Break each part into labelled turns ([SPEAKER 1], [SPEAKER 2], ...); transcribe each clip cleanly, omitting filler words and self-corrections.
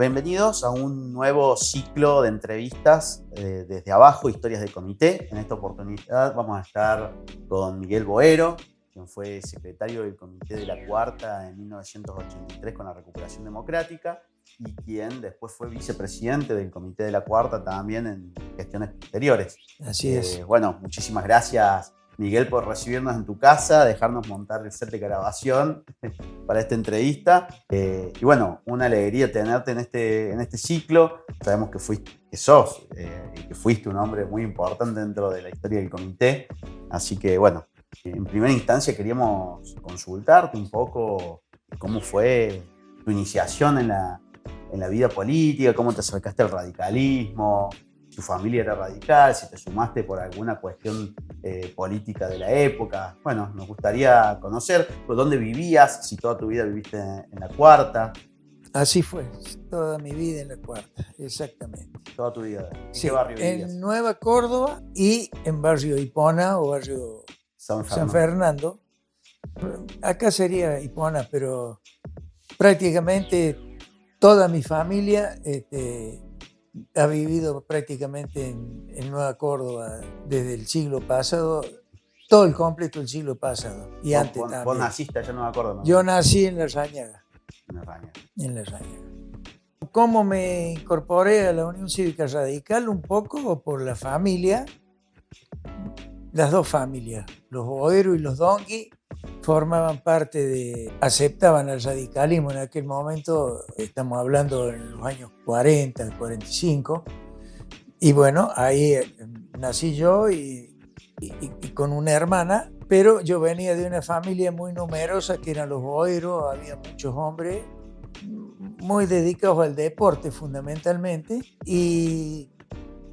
[SPEAKER 1] Bienvenidos a un nuevo ciclo de entrevistas desde abajo, historias de comité. En esta oportunidad vamos a estar con Miguel Boero, quien fue secretario del Comité de la Cuarta en 1983 con la recuperación democrática y quien después fue vicepresidente del Comité de la Cuarta también en gestiones posteriores.
[SPEAKER 2] Así es.
[SPEAKER 1] Bueno, muchísimas gracias, Miguel, por recibirnos en tu casa, dejarnos montar el set de grabación para esta entrevista. Y bueno, una alegría tenerte en este ciclo. Sabemos que sos y que fuiste un hombre muy importante dentro de la historia del comité. Así que bueno, en primera instancia queríamos consultarte un poco cómo fue tu iniciación en la vida política, cómo te acercaste al radicalismo. Tu familia era radical, si te sumaste por alguna cuestión política de la época. Bueno, nos gustaría conocer dónde vivías, si toda tu vida viviste en la Cuarta.
[SPEAKER 2] Así fue, toda mi vida en la Cuarta, exactamente.
[SPEAKER 1] Toda tu vida. ¿En
[SPEAKER 2] sí,
[SPEAKER 1] qué barrio vivías?
[SPEAKER 2] En Nueva Córdoba y en barrio Hipona o barrio San Fernando. Acá sería Hipona, pero prácticamente toda mi familia ha vivido prácticamente en Nueva Córdoba desde el siglo pasado, todo el completo del siglo pasado y antes también.
[SPEAKER 1] ¿Vos naciste allá en Nueva Córdoba? ¿No?
[SPEAKER 2] Yo nací en La Rañaga. En La Rañaga. ¿Cómo me incorporé a la Unión Cívica Radical? Un poco por la familia, las dos familias, los Boero y los Dongui, formaban parte aceptaban el radicalismo en aquel momento, estamos hablando en los años 40, 45, y bueno, ahí nací yo y con una hermana, pero yo venía de una familia muy numerosa que eran los Boero, había muchos hombres muy dedicados al deporte fundamentalmente, y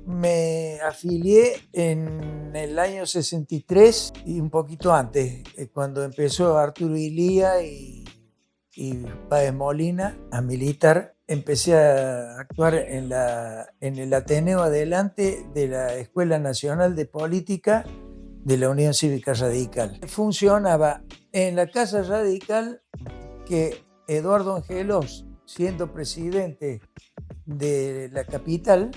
[SPEAKER 2] me afilié en el año 63 y un poquito antes, cuando empezó Arturo Illia y Páez Molina a militar. Empecé a actuar en el Ateneo Adelante de la Escuela Nacional de Política de la Unión Cívica Radical. Funcionaba en la Casa Radical que Eduardo Angelos, siendo presidente de la capital,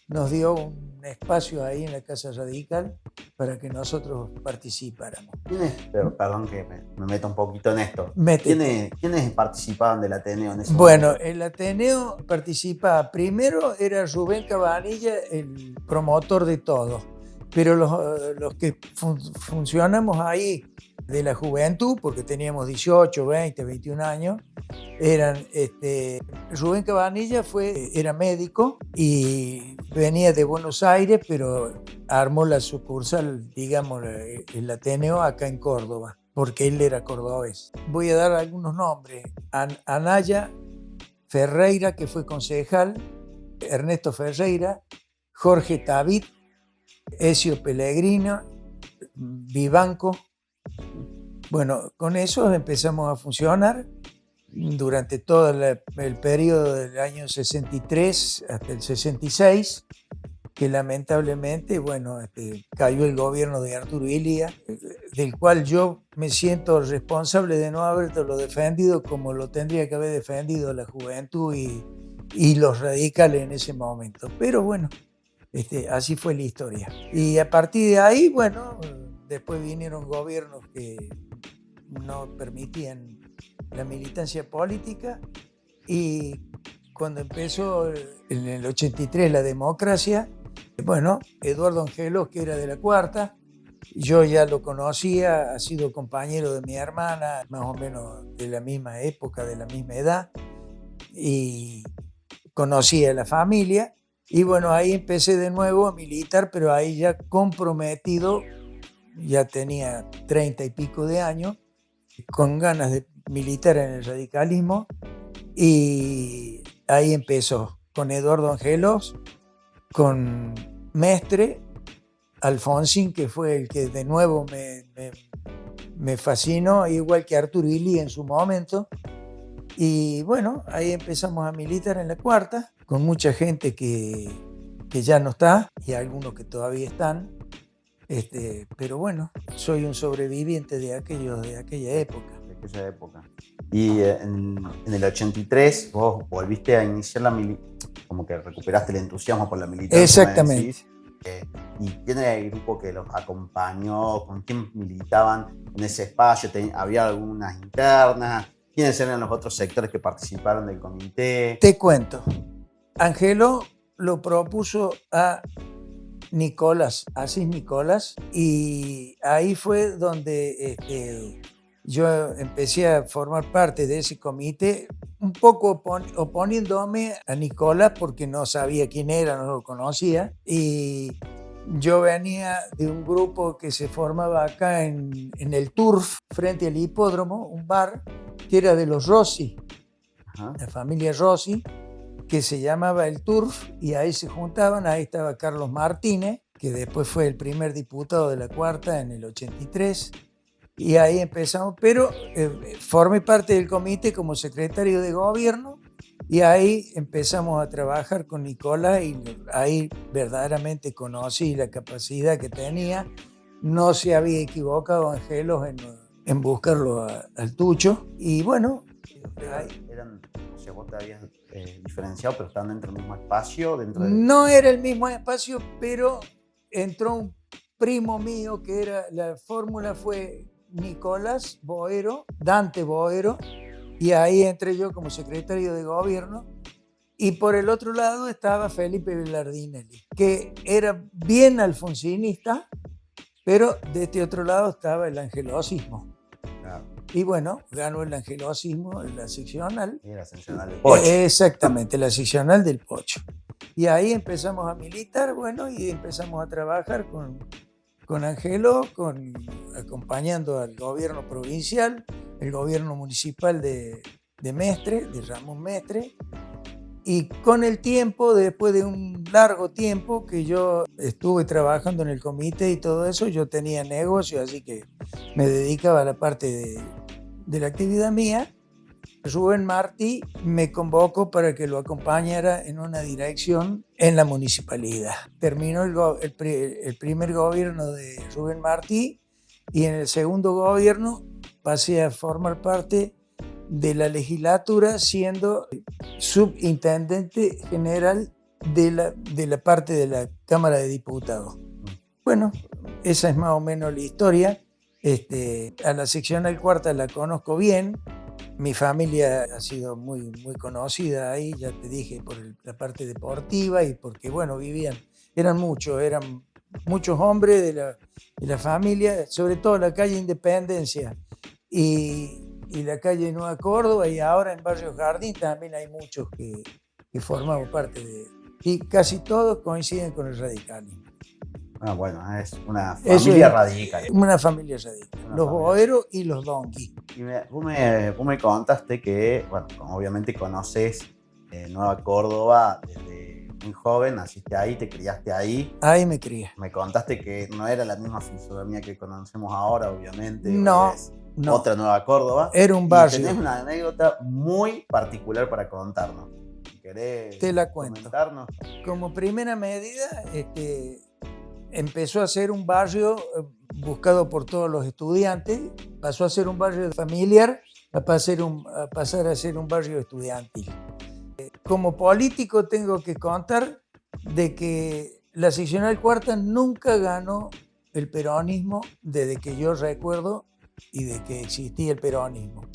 [SPEAKER 2] nos dio un espacio ahí en la Casa Radical para que nosotros participáramos.
[SPEAKER 1] Perdón que me meto un poquito en esto.
[SPEAKER 2] Métete.
[SPEAKER 1] ¿Quiénes participaban del Ateneo en ese
[SPEAKER 2] Bueno,
[SPEAKER 1] momento?
[SPEAKER 2] el Ateneo participaba, primero era Rubén Cabanilla, el promotor de todo, pero los que funcionamos ahí de la juventud, porque teníamos 18, 20, 21 años, eran Rubén Cabanilla era médico y venía de Buenos Aires, pero armó la sucursal, digamos, el Ateneo acá en Córdoba, porque él era cordobés. Voy a dar algunos nombres. Anaya Ferreira, que fue concejal, Ernesto Ferreira, Jorge Tabit, Ezio Pellegrino, Vivanco. Bueno, con eso empezamos a funcionar durante todo el periodo del año 63 hasta el 66, que lamentablemente, bueno, cayó el gobierno de Arturo Illia, del cual yo me siento responsable de no haberlo defendido como lo tendría que haber defendido la juventud y los radicales en ese momento. Pero bueno, así fue la historia. Y a partir de ahí, bueno, después vinieron gobiernos que no permitían la militancia política, y cuando empezó en el 83 la democracia, bueno, Eduardo Angelos, que era de la Cuarta, yo ya lo conocía, ha sido compañero de mi hermana, más o menos de la misma época, de la misma edad, y conocía a la familia, y bueno, ahí empecé de nuevo a militar, pero ahí ya comprometido, ya tenía 30 y pico de años, con ganas de militar en el radicalismo, y ahí empezó con Eduardo Angelos, con Mestre, Alfonsín, que fue el que de nuevo me fascinó, igual que Arturo Illia en su momento, y bueno, ahí empezamos a militar en la Cuarta, con mucha gente que ya no está, y algunos que todavía están, pero bueno, soy un sobreviviente de aquella época.
[SPEAKER 1] De aquella época. Y en el 83 vos volviste a iniciar como que recuperaste el entusiasmo por la militancia.
[SPEAKER 2] Exactamente.
[SPEAKER 1] ¿Y quién era el grupo que los acompañó? ¿Con quién militaban en ese espacio? ¿Había algunas internas? ¿Quiénes eran los otros sectores que participaron del comité?
[SPEAKER 2] Te cuento. Angelo lo propuso a Nicolás, Asís Nicolás, y ahí fue donde yo empecé a formar parte de ese comité, un poco oponiéndome a Nicolás porque no sabía quién era, no lo conocía, y yo venía de un grupo que se formaba acá en el Turf, frente al hipódromo, un bar que era de los Rossi,
[SPEAKER 1] Ajá.
[SPEAKER 2] la familia Rossi, que se llamaba el Turf, y ahí se juntaban. Ahí estaba Carlos Martínez, que después fue el primer diputado de la Cuarta en el 83, y ahí empezamos, pero formé parte del comité como secretario de gobierno, y ahí empezamos a trabajar con Nicolás, y ahí verdaderamente conocí la capacidad que tenía. No se había equivocado Angelos en buscarlo al Tucho, y bueno.
[SPEAKER 1] O sea, vos te habías diferenciado, pero estaban dentro del mismo espacio.
[SPEAKER 2] No era el mismo espacio, pero entró un primo mío que era, la fórmula fue Nicolás Boero, Dante Boero, y ahí entré yo como secretario de gobierno. Y por el otro lado estaba Felipe Velardinelli, que era bien alfonsinista, pero de este otro lado estaba el angelosismo.
[SPEAKER 1] Claro.
[SPEAKER 2] Y bueno, ganó el angelosismo en la seccional.
[SPEAKER 1] Y la seccional del Pocho.
[SPEAKER 2] Exactamente, la seccional del Pocho. Y ahí empezamos a militar, bueno, y empezamos a trabajar con Angelo, acompañando al gobierno provincial, el gobierno municipal de Mestre, de Ramón Mestre. Y con el tiempo, después de un largo tiempo que yo estuve trabajando en el comité y todo eso, yo tenía negocio, así que me dedicaba a la parte de la actividad mía. Rubén Martí me convocó para que lo acompañara en una dirección en la municipalidad. Terminó el primer gobierno de Rubén Martí, y en el segundo gobierno pasé a formar parte de la legislatura, siendo subintendente general de la parte de la Cámara de Diputados. Bueno, esa es más o menos la historia. A la seccional Cuarta la conozco bien. Mi familia ha sido muy, muy conocida ahí, ya te dije, por la parte deportiva, y porque, bueno, eran muchos hombres de la familia, sobre todo la calle Independencia y la calle Nueva Córdoba, y ahora en Barrio Jardín también hay muchos que formamos parte y casi todos coinciden con el radicalismo.
[SPEAKER 1] Ah, bueno, es una familia radical.
[SPEAKER 2] Una familia radical. Los Boeros y los Donqui.
[SPEAKER 1] Y vos me contaste que, bueno, obviamente conoces Nueva Córdoba desde muy joven, naciste ahí, te criaste ahí.
[SPEAKER 2] Ahí me crié.
[SPEAKER 1] Me contaste que no era la misma fisonomía que conocemos ahora, obviamente.
[SPEAKER 2] No.
[SPEAKER 1] Otra Nueva Córdoba.
[SPEAKER 2] Era un barrio.
[SPEAKER 1] Y tenés una anécdota muy particular para contarnos. ¿Querés
[SPEAKER 2] te la cuento?
[SPEAKER 1] Comentarnos?
[SPEAKER 2] Como primera medida, empezó a ser un barrio buscado por todos los estudiantes, pasó a ser un barrio familiar, a pasar a ser un barrio estudiantil. Como político tengo que contar de que la seccional Cuarta nunca ganó el peronismo desde que yo recuerdo y de que existía el peronismo.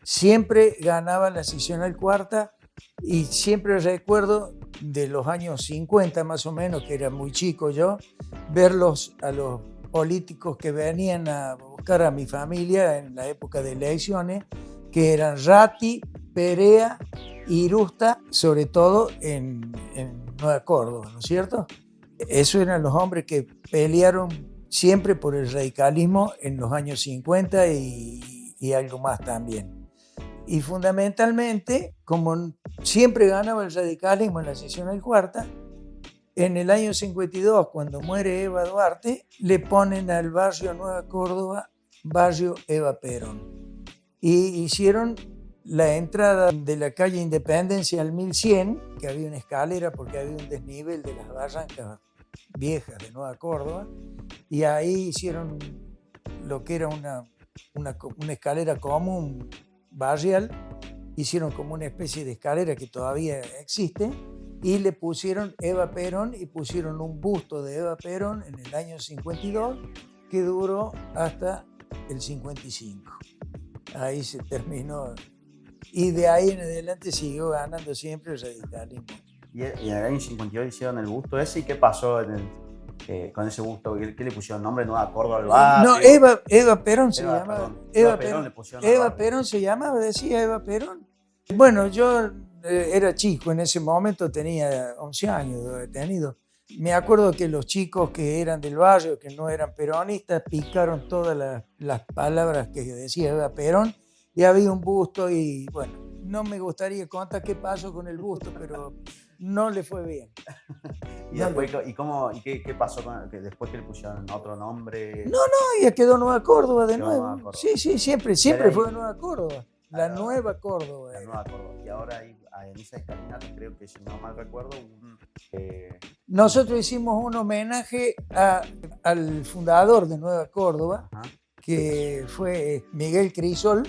[SPEAKER 2] Siempre ganaba la seccional Cuarta, y siempre recuerdo de los años 50 más o menos, que era muy chico yo, verlos a los políticos que venían a buscar a mi familia en la época de elecciones, que eran Ratti, Perea, Irusta, sobre todo en Nueva Córdoba, ¿no es cierto? Esos eran los hombres que pelearon siempre por el radicalismo en los años 50 y algo más también. Y fundamentalmente, como siempre ganaba el radicalismo en la seccional Cuarta, en el año 52, cuando muere Eva Duarte, le ponen al barrio Nueva Córdoba barrio Eva Perón. Y hicieron la entrada de la calle Independencia al 1100, que había una escalera porque había un desnivel de las barrancas viejas de Nueva Córdoba, y ahí hicieron lo que era una escalera común barrial, hicieron como una especie de escalera que todavía existe y le pusieron Eva Perón y pusieron un busto de Eva Perón en el año 52 que duró hasta el 55. Ahí se terminó y de ahí en adelante siguió ganando siempre el radicalismo.
[SPEAKER 1] Y en el año 52 hicieron el busto ese, ¿y qué pasó con ese busto? ¿Qué le pusieron nombre? ¿Nueva Córdoba al barrio?
[SPEAKER 2] No, Eva Perón se llamaba.
[SPEAKER 1] Eva Perón le pusieron al
[SPEAKER 2] Eva
[SPEAKER 1] barrio.
[SPEAKER 2] Perón se llamaba, decía Eva Perón. Bueno, yo era chico, en ese momento tenía 11 años de haber tenido. Me acuerdo que los chicos que eran del barrio, que no eran peronistas, picaron todas las palabras que decía Eva Perón y había un busto y bueno, no me gustaría contar qué pasó con el busto, pero no le fue bien.
[SPEAKER 1] ¿Y después, qué pasó que después que le pusieron otro nombre?
[SPEAKER 2] No, ya quedó Nueva Córdoba de
[SPEAKER 1] Quedó
[SPEAKER 2] nuevo.
[SPEAKER 1] Nueva Córdoba.
[SPEAKER 2] Sí, siempre fue Nueva Córdoba. La Nueva Córdoba.
[SPEAKER 1] La Nueva Córdoba. Y ahora en esa escalinata, creo que si no mal recuerdo,
[SPEAKER 2] nosotros hicimos un homenaje al fundador de Nueva Córdoba,
[SPEAKER 1] ajá,
[SPEAKER 2] que fue Miguel Crisol,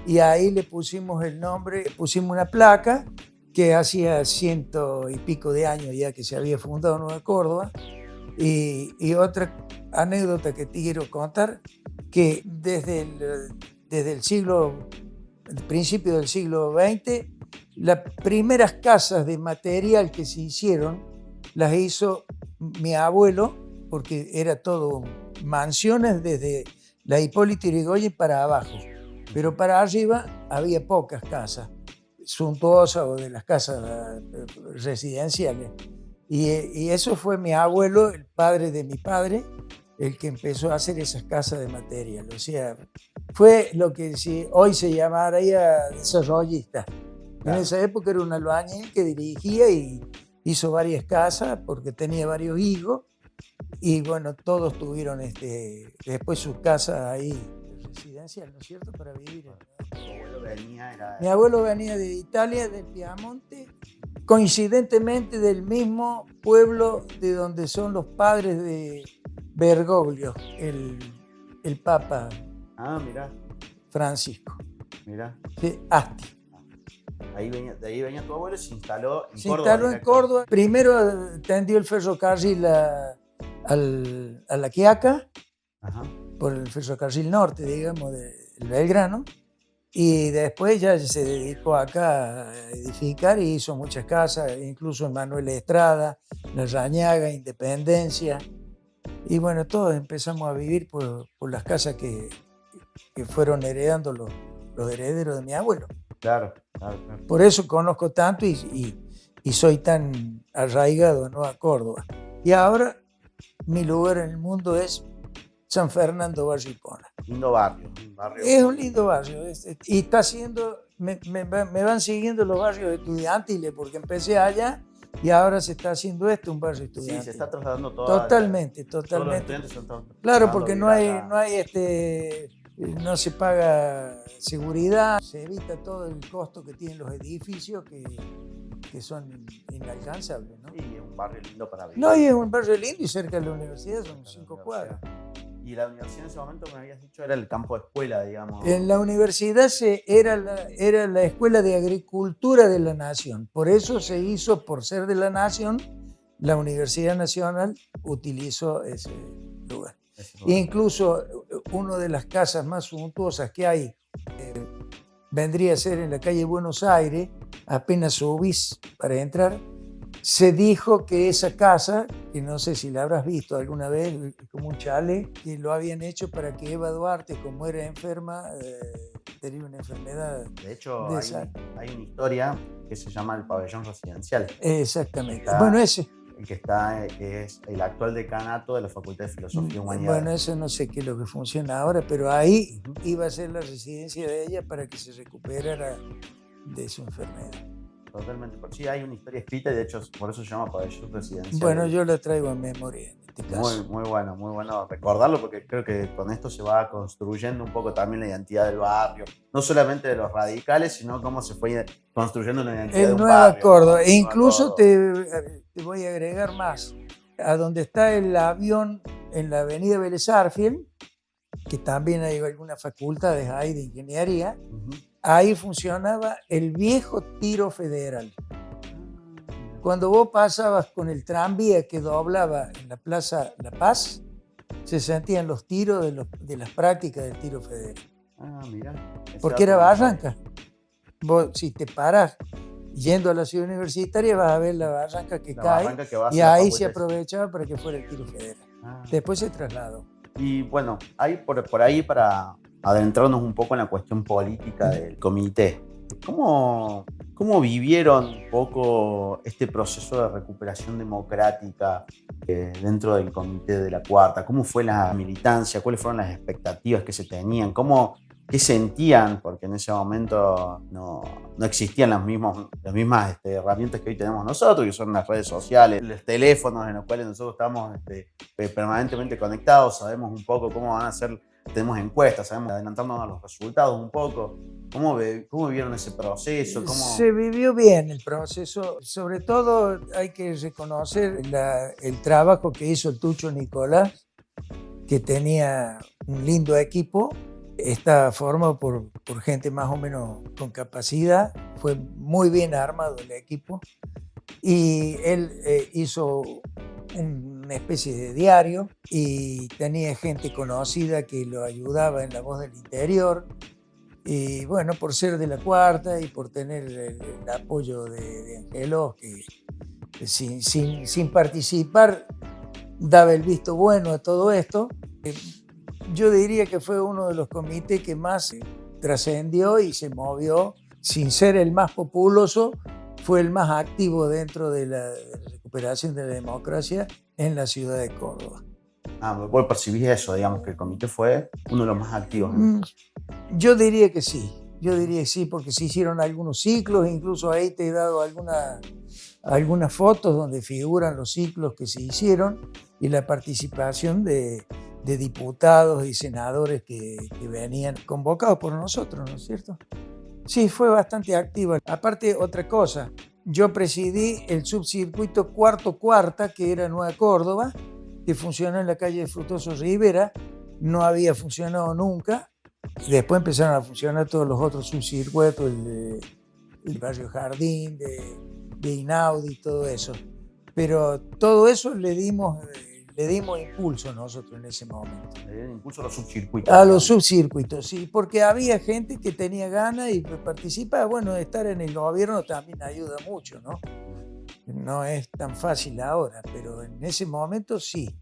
[SPEAKER 2] y ahí le pusimos el nombre, pusimos una placa que hacía 100 y pico de años ya que se había fundado Nueva Córdoba. Y otra anécdota que te quiero contar, que desde el principio del siglo XX, las primeras casas de material que se hicieron las hizo mi abuelo, porque era todo mansiones desde la Hipólito Yrigoyen para abajo, pero para arriba había pocas casas suntuosas o de las casas residenciales. Y eso fue mi abuelo, el padre de mi padre, el que empezó a hacer esas casas de material. O sea, fue lo que hoy se llamaría desarrollista.
[SPEAKER 1] Claro.
[SPEAKER 2] En esa época era un albañil que dirigía y hizo varias casas porque tenía varios hijos. Y bueno, todos tuvieron después sus casas ahí residencial, ¿no es cierto?, para vivir. Mi abuelo venía de Italia, del Piamonte, coincidentemente del mismo pueblo de donde son los padres de Bergoglio, el Papa Francisco.
[SPEAKER 1] Mirá.
[SPEAKER 2] Sí, Asti.
[SPEAKER 1] De ahí venía tu abuelo y se instaló en Córdoba.
[SPEAKER 2] Se instaló en Córdoba. Primero tendió el ferrocarril a La Quiaca,
[SPEAKER 1] ajá,
[SPEAKER 2] por el ferrocarril norte, digamos, del Belgrano. Y después ya se dedicó acá a edificar y hizo muchas casas, incluso en Manuel Estrada, La Rañaga, Independencia. Y bueno, todos empezamos a vivir por las casas que fueron heredando los herederos de mi abuelo.
[SPEAKER 1] Claro.
[SPEAKER 2] Por eso conozco tanto y soy tan arraigado a Nueva Córdoba. Y ahora mi lugar en el mundo es San Fernando, Barrio Hipona.
[SPEAKER 1] Lindo barrio.
[SPEAKER 2] Es un lindo barrio. Y está siendo, me van siguiendo los barrios estudiantiles porque empecé allá y ahora se está haciendo un barrio estudiantil.
[SPEAKER 1] Sí, se está trasladando
[SPEAKER 2] totalmente.
[SPEAKER 1] Todos los estudiantes se están
[SPEAKER 2] Claro, porque no se paga seguridad, se evita todo el costo que tienen los edificios que son inalcanzables, ¿no?
[SPEAKER 1] Sí, es un barrio lindo para vivir.
[SPEAKER 2] No, y es un barrio lindo y cerca de la universidad son 5 cuadras.
[SPEAKER 1] Y la universidad en ese momento, me habías dicho, era el campo de escuela, digamos.
[SPEAKER 2] En la universidad era la Escuela de Agricultura de la Nación. Por eso se hizo, por ser de la Nación, la Universidad Nacional utilizó ese lugar. Incluso una de las casas más suntuosas que hay vendría a ser en la calle Buenos Aires, apenas subís para entrar. Se dijo que esa casa, que no sé si la habrás visto alguna vez, como un chalet, que lo habían hecho para que Eva Duarte, como era enferma, tenía una enfermedad.
[SPEAKER 1] De hecho, hay una historia que se llama el pabellón residencial.
[SPEAKER 2] Exactamente. Bueno, ese.
[SPEAKER 1] Que es el actual decanato de la Facultad de Filosofía y Humanidades.
[SPEAKER 2] Bueno, eso no sé qué es lo que funciona ahora, pero ahí iba a ser la residencia de ella para que se recuperara de su enfermedad.
[SPEAKER 1] Totalmente. Sí, hay una historia escrita y de hecho por eso se llama pabellón residencial.
[SPEAKER 2] Bueno, yo la traigo en memoria en este caso.
[SPEAKER 1] Muy bueno recordarlo porque creo que con esto se va construyendo un poco también la identidad del barrio. No solamente de los radicales, sino cómo se fue construyendo una identidad de un
[SPEAKER 2] Nueva
[SPEAKER 1] barrio.
[SPEAKER 2] Córdoba.
[SPEAKER 1] ¿No?
[SPEAKER 2] E incluso te voy a agregar más. A donde está el avión en la avenida Vélez Arfield, que también hay algunas facultades ahí de ingeniería, ahí funcionaba el viejo tiro federal. Cuando vos pasabas con el tranvía que doblaba en la Plaza La Paz, se sentían los tiros de las prácticas del tiro federal.
[SPEAKER 1] Ah, mirá.
[SPEAKER 2] Porque era barranca. Vos, si te paras yendo a la ciudad universitaria, vas a ver la barranca que cae,
[SPEAKER 1] barranca que va
[SPEAKER 2] y
[SPEAKER 1] hacia
[SPEAKER 2] ahí
[SPEAKER 1] la
[SPEAKER 2] se
[SPEAKER 1] Facultad.
[SPEAKER 2] aprovechaba para que fuera el tiro federal.
[SPEAKER 1] Ah.
[SPEAKER 2] Después se trasladó.
[SPEAKER 1] Y bueno, hay por ahí para adentrarnos un poco en la cuestión política del comité. ¿Cómo vivieron un poco este proceso de recuperación democrática dentro del comité de la Cuarta? ¿Cómo fue la militancia? ¿Cuáles fueron las expectativas que se tenían? ¿Qué sentían? Porque en ese momento no existían las mismas herramientas que hoy tenemos nosotros, que son las redes sociales, los teléfonos en los cuales nosotros estamos permanentemente conectados, sabemos un poco cómo van a ser, tenemos encuestas, sabemos adelantarnos a los resultados un poco. ¿Cómo vivieron ese proceso?
[SPEAKER 2] Se vivió bien el proceso. Sobre todo hay que reconocer el trabajo que hizo el Tucho Nicolás, que tenía un lindo equipo. Está formado por gente más o menos con capacidad. Fue muy bien armado el equipo. Y él hizo una especie de diario y tenía gente conocida que lo ayudaba en La Voz del Interior. Y bueno, por ser de la Cuarta y por tener el apoyo de Angelos, que sin participar daba el visto bueno a todo esto, yo diría que fue uno de los comités que más trascendió y se movió. Sin ser el más populoso, fue el más activo dentro de la recuperación de la democracia en la ciudad de Córdoba.
[SPEAKER 1] Vos percibís eso, digamos, que el comité fue uno de los más activos, ¿no?
[SPEAKER 2] Yo diría que sí, porque se hicieron algunos ciclos, incluso ahí te he dado algunas fotos donde figuran los ciclos que se hicieron y la participación de diputados y senadores que venían convocados por nosotros, ¿no es cierto? Sí, fue bastante activa. Aparte, otra cosa, yo presidí el subcircuito Cuarta, que era Nueva Córdoba, que funcionó en la calle de Frutoso Rivera, no había funcionado nunca. Después empezaron a funcionar todos los otros subcircuitos, el barrio Jardín, de Inaudi, todo eso. Pero todo eso le dimos impulso nosotros en ese momento.
[SPEAKER 1] Le dieron impulso a los subcircuitos.
[SPEAKER 2] A los subcircuitos, sí, porque había gente que tenía ganas y participaba. Bueno, estar en el gobierno también ayuda mucho, ¿no? No es tan fácil ahora, pero en ese momento sí,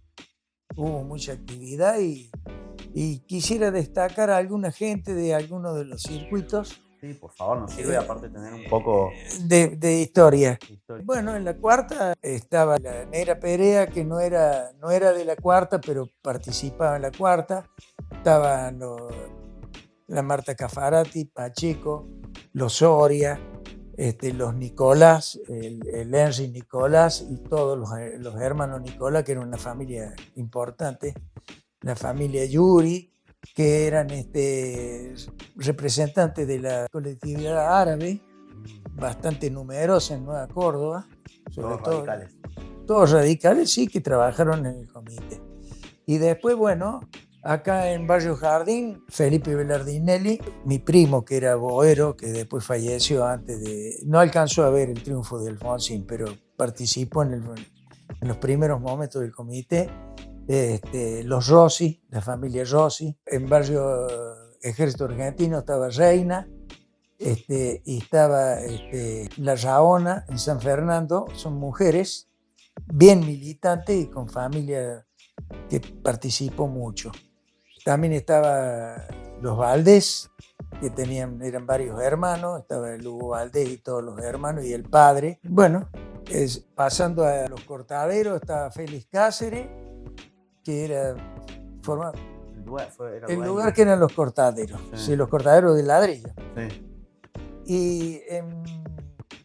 [SPEAKER 2] hubo mucha actividad y quisiera destacar a alguna gente de algunos de los circuitos.
[SPEAKER 1] Sí, por favor, nos sirve aparte tener un poco
[SPEAKER 2] de historia. Bueno, en la Cuarta estaba la Negra Perea, que no era de la Cuarta, pero participaba en la Cuarta. Estaban la Marta Cafarati, Pacheco, los Soria, los Nicolás, el Henry Nicolás y todos los hermanos Nicolás, que eran una familia importante, la familia Yuri, que eran representantes de la colectividad árabe, bastante numerosa en Nueva Córdoba, sobre
[SPEAKER 1] todos
[SPEAKER 2] todo
[SPEAKER 1] radicales.
[SPEAKER 2] Todos radicales, sí, que trabajaron en el comité. Y después, bueno, acá en Barrio Jardín, Felipe Belardinelli, mi primo, que era boero, que después falleció no alcanzó a ver el triunfo de Alfonsín, pero participó en los primeros momentos del comité. Los Rossi, la familia Rossi. En Barrio Ejército Argentino estaba Reina, y estaba La Raona en San Fernando. Son mujeres bien militantes y con familia que participó mucho. También estaba los Valdés, que eran varios hermanos. Estaba el Hugo Valdés y todos los hermanos y el padre. Bueno, pasando a los Cortaderos, estaba Félix Cáceres, que era formado. El lugar que eran los Cortaderos, sí, los Cortaderos de ladrillo.
[SPEAKER 1] Sí.
[SPEAKER 2] Y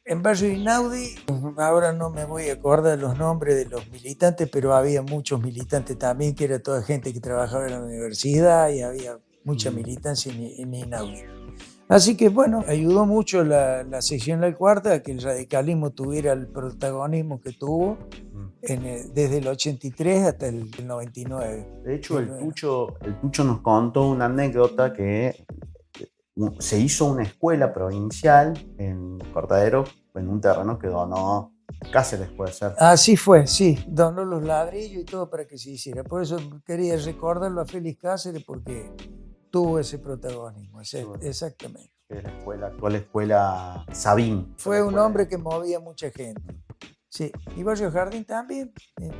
[SPEAKER 2] en Barrio Inaudi, ahora no me voy a acordar los nombres de los militantes, pero había muchos militantes también, que era toda gente que trabajaba en la universidad y había mucha militancia en Inaudi. Así que bueno, ayudó mucho la sección La Cuarta a que el radicalismo tuviera el protagonismo que tuvo desde el 83 hasta el 99.
[SPEAKER 1] De hecho, el Tucho nos contó una anécdota que se hizo una escuela provincial en Cortadero, en un terreno que donó Cáceres, puede ser.
[SPEAKER 2] Así fue, sí, donó los ladrillos y todo para que se hiciera. Por eso quería recordarlo a Félix Cáceres, porque tuvo ese protagonismo, exactamente.
[SPEAKER 1] Que es la escuela, actual escuela Sabín.
[SPEAKER 2] Fue un hombre que movía mucha gente. Sí, y Barrio Jardín también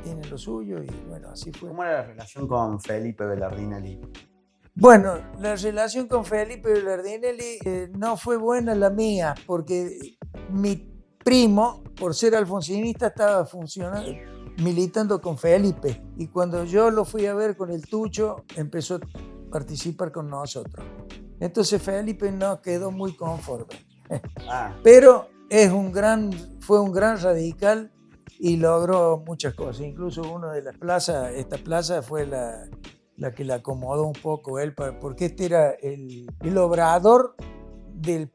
[SPEAKER 2] tiene lo suyo, y bueno, así fue.
[SPEAKER 1] ¿Cómo era la relación con Felipe Belardinelli?
[SPEAKER 2] Bueno, la relación con Felipe Belardinelli no fue buena la mía, porque mi primo, por ser alfonsinista, estaba militando con Felipe, y cuando yo lo fui a ver con el Tucho, empezó a participar con nosotros. Entonces Felipe no quedó muy conforme. Pero fue un gran radical y logró muchas cosas. Incluso una de las plazas, esta plaza fue la que la acomodó un poco él, porque este era el obrador de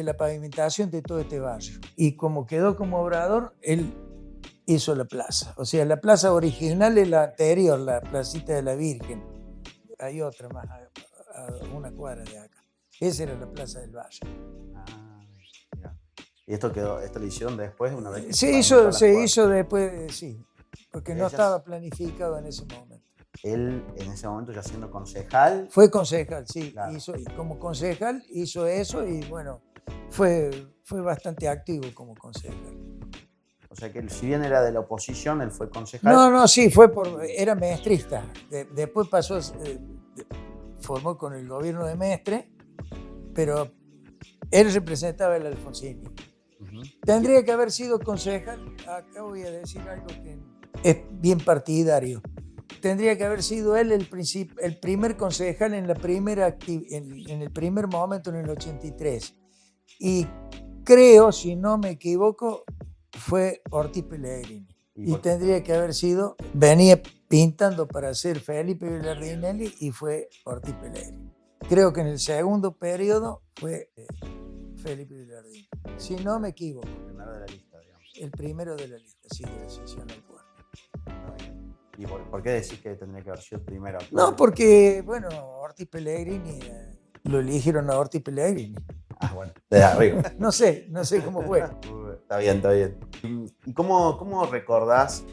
[SPEAKER 2] la pavimentación de todo este barrio. Y como quedó como obrador, él hizo la plaza. O sea, la plaza original es la anterior, la placita de la Virgen. Hay otra más, a una cuadra de acá. Esa era la plaza del Valle.
[SPEAKER 1] ¿Y esto lo hicieron después, una vez que
[SPEAKER 2] se hizo después, sí, porque no estaba planificado en ese momento.
[SPEAKER 1] Él, en ese momento, ya siendo concejal.
[SPEAKER 2] Fue concejal, sí.
[SPEAKER 1] Claro.
[SPEAKER 2] Como concejal hizo eso, y bueno, fue bastante activo como concejal.
[SPEAKER 1] O sea que si bien era de la oposición, él fue concejal.
[SPEAKER 2] No, sí, era maestrista. Después formó con el gobierno de Mestre, pero él representaba el Alfonsini. Tendría que haber sido concejal. Acá voy a decir algo que es bien partidario. Tendría que haber sido él el primer concejal en el primer momento, en el 83. Y creo, si no me equivoco, fue Ortiz Pellegrini. Y tendría que haber sido, venía pintando para ser Felipe Belardinelli, y fue Ortiz Pellegrini. Creo que en el segundo periodo fue Felipe Belardinelli, si no me equivoco.
[SPEAKER 1] El primero de la lista, digamos.
[SPEAKER 2] El primero de la lista, sí, de la sesión del pueblo.
[SPEAKER 1] ¿Y por qué decís que tendría que haber sido el primero?
[SPEAKER 2] No, porque, bueno, Ortiz Pellegrini, lo eligieron a Ortiz Pellegrini.
[SPEAKER 1] Bueno, desde arriba.
[SPEAKER 2] No sé cómo fue.
[SPEAKER 1] Está bien. ¿Y cómo recordás?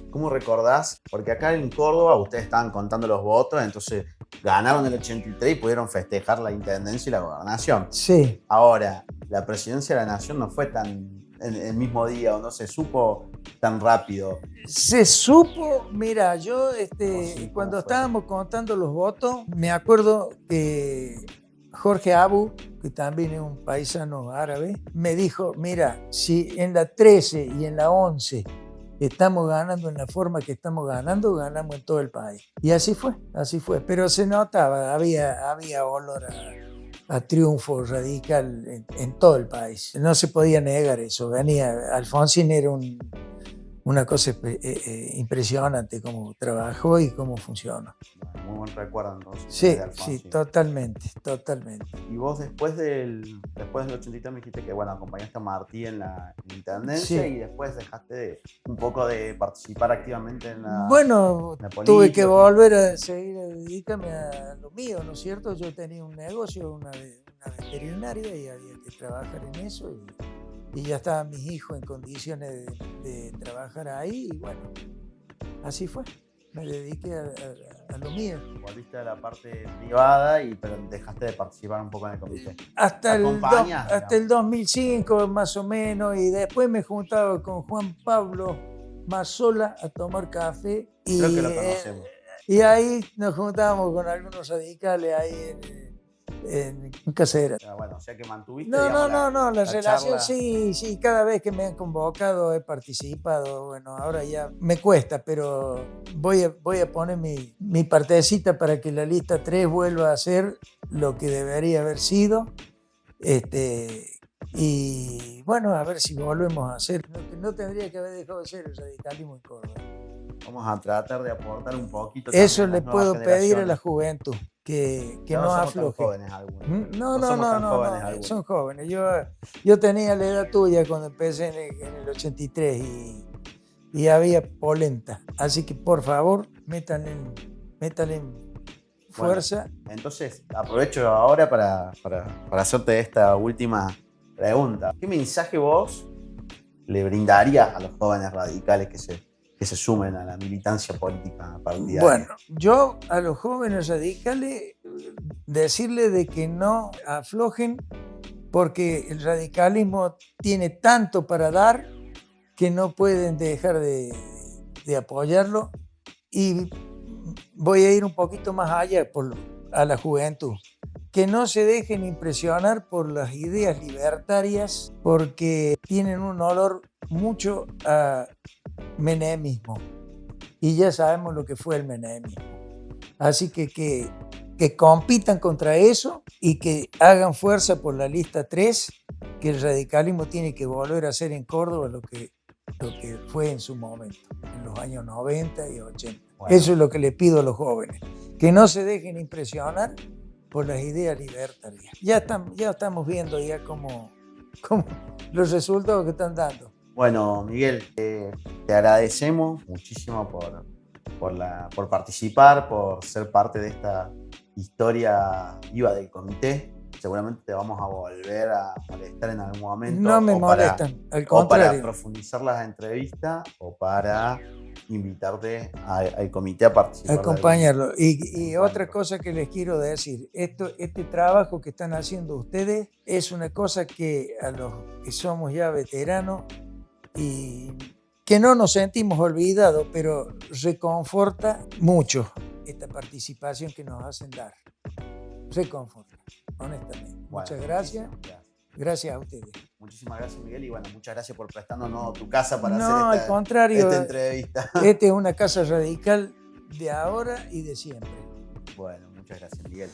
[SPEAKER 1] Porque acá en Córdoba ustedes estaban contando los votos, entonces ganaron el 83 y pudieron festejar la intendencia y la gobernación.
[SPEAKER 2] Sí.
[SPEAKER 1] Ahora, la presidencia de la nación no fue tan en el mismo día, o no se supo tan rápido.
[SPEAKER 2] Se supo, mira, yo cuando estábamos contando los votos, me acuerdo que Jorge Abu, que también es un paisano árabe, me dijo, mira, si en la 13 y en la 11 estamos ganando en la forma que estamos ganando, ganamos en todo el país. Y así fue. Pero se notaba, había olor a triunfo radical en todo el país. No se podía negar eso. Alfonsín era una cosa impresionante, cómo trabajó y cómo funcionó.
[SPEAKER 1] Muy buen recuerdo entonces.
[SPEAKER 2] Sí, totalmente.
[SPEAKER 1] Y vos después del 83 me dijiste que, bueno, acompañaste a Martí en la intendencia, y después dejaste un poco de participar activamente en la política.
[SPEAKER 2] Tuve que volver a dedicarme a lo mío, ¿no es cierto? Yo tenía un negocio, una veterinaria, y había que trabajar en eso, y ya estaban mis hijos en condiciones de trabajar ahí, y bueno, así fue. Me dediqué a lo mío.
[SPEAKER 1] Volviste a la parte privada, pero dejaste de participar un poco en el comité.
[SPEAKER 2] Hasta el 2005 más o menos, y después me juntaba con Juan Pablo Mazzola a tomar café.
[SPEAKER 1] Creo que lo conocemos.
[SPEAKER 2] Y ahí nos juntábamos con algunos radicales ahí en Casera.
[SPEAKER 1] Bueno, o sea que mantuviste.
[SPEAKER 2] No, la relación
[SPEAKER 1] charla.
[SPEAKER 2] Sí, cada vez que me han convocado he participado. Bueno, ahora ya me cuesta, pero voy a poner mi partecita para que la lista 3 vuelva a ser lo que debería haber sido. Y bueno, a ver si volvemos a hacer lo que no tendría que haber dejado de ser el radicalismo en Córdoba.
[SPEAKER 1] Vamos a tratar de aportar un poquito.
[SPEAKER 2] Eso le puedo pedir a la juventud, que no afloje.
[SPEAKER 1] Jóvenes algunos.
[SPEAKER 2] No, son jóvenes. Yo tenía la edad tuya cuando empecé en el 83 y había polenta. Así que por favor, métanle fuerza.
[SPEAKER 1] Bueno, entonces, aprovecho ahora para hacerte esta última pregunta. ¿Qué mensaje vos le brindarías a los jóvenes radicales que se sumen a la militancia política partidaria?
[SPEAKER 2] Bueno, yo a los jóvenes radicales decirles de que no aflojen, porque el radicalismo tiene tanto para dar que no pueden dejar de apoyarlo. Y voy a ir un poquito más allá a la juventud. Que no se dejen impresionar por las ideas libertarias, porque tienen un olor mucho a menemismo. Y ya sabemos lo que fue el menemismo. Así que compitan contra eso y que hagan fuerza por la lista 3, que el radicalismo tiene que volver a ser en Córdoba lo que fue en su momento, en los años 90 y 80. Bueno. Eso es lo que le pido a los jóvenes, que no se dejen impresionar por las ideas libertarias. Ya estamos viendo ya cómo los resultados que están dando.
[SPEAKER 1] Bueno, Miguel, te agradecemos muchísimo por participar, por ser parte de esta historia viva del comité. Seguramente te vamos a volver a molestar en algún momento.
[SPEAKER 2] No me molestan, al contrario.
[SPEAKER 1] O para profundizar las entrevistas o para invitarte al comité a participar.
[SPEAKER 2] Acompañarlo. Y otra cosa que les quiero decir, este trabajo que están haciendo ustedes es una cosa que a los que somos ya veteranos y que no nos sentimos olvidados, pero reconforta mucho esta participación que nos hacen dar. Reconforta, honestamente. Bueno, muchas gracias. Gracias a ustedes.
[SPEAKER 1] Muchísimas gracias, Miguel. Y bueno, muchas gracias por prestarnos tu casa para
[SPEAKER 2] hacer esta
[SPEAKER 1] entrevista.
[SPEAKER 2] Esta es una casa radical de ahora y de siempre.
[SPEAKER 1] Bueno, muchas gracias, Miguel.